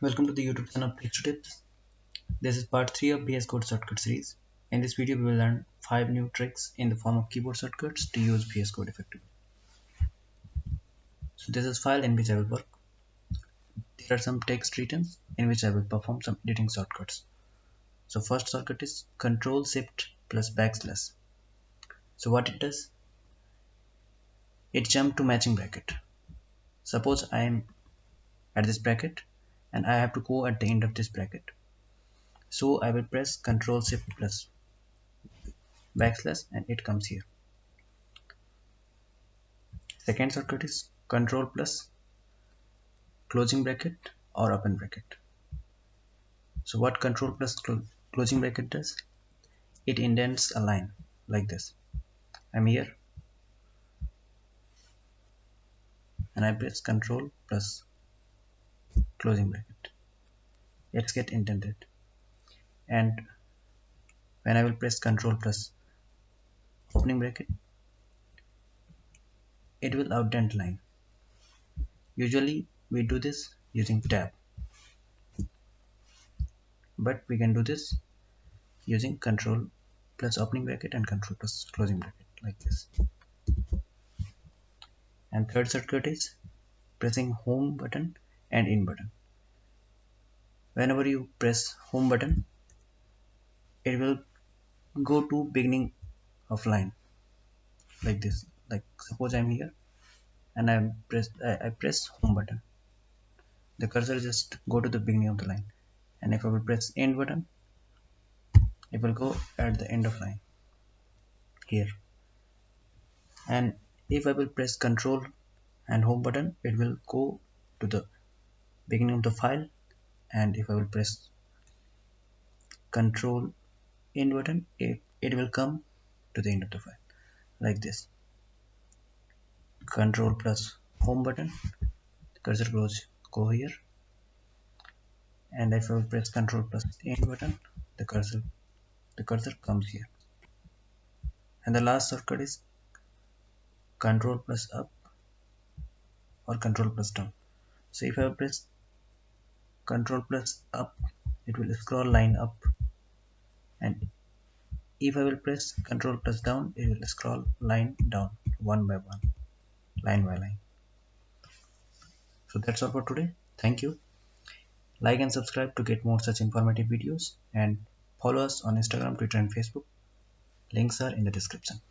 Welcome to the YouTube channel TricksToTips. This is part 3 of VS Code shortcut series. In this video, we will learn 5 new tricks in the form of keyboard shortcuts to use VS Code effectively. So this is file in which I will work. There are some text written in which I will perform some editing shortcuts. So first shortcut is Ctrl Shift plus Backslash. So what it does? It jumps to matching bracket. Suppose I am at this bracket and I have to go at the end of this bracket. So I will press Ctrl Shift plus Backslash and it comes here. Second shortcut is Ctrl plus closing bracket or open bracket. So what Ctrl plus closing bracket does? It indents a line like this. I'm here and I press Ctrl plus closing bracket. It's get indented. And when I will press Ctrl plus opening bracket, it will outdent line. Usually we do this using tab, but we can do this using Ctrl plus opening bracket and Ctrl plus closing bracket like this. And third shortcut is pressing home button and in button. Whenever you press home button, it will go to beginning of line like this. Like suppose I'm here and I press home button. The cursor just go to the beginning of the line, and if I will press end button, it will go at the end of line here. And if I will press Ctrl and home button, it will go to the beginning of the file, and if I will press Ctrl end button, it will come to the end of the file like this. Ctrl plus home button, the cursor go here, and if I will press Ctrl plus end button, the cursor comes here. And the last shortcut is Ctrl plus up or Ctrl plus down. So if I press Ctrl plus up, it will scroll line up, and if I will press Ctrl plus down, it will scroll line down one by one, line by line. So that's all for today. Thank you. Like and subscribe to get more such informative videos, and follow us on Instagram, Twitter and Facebook. Links are in the description.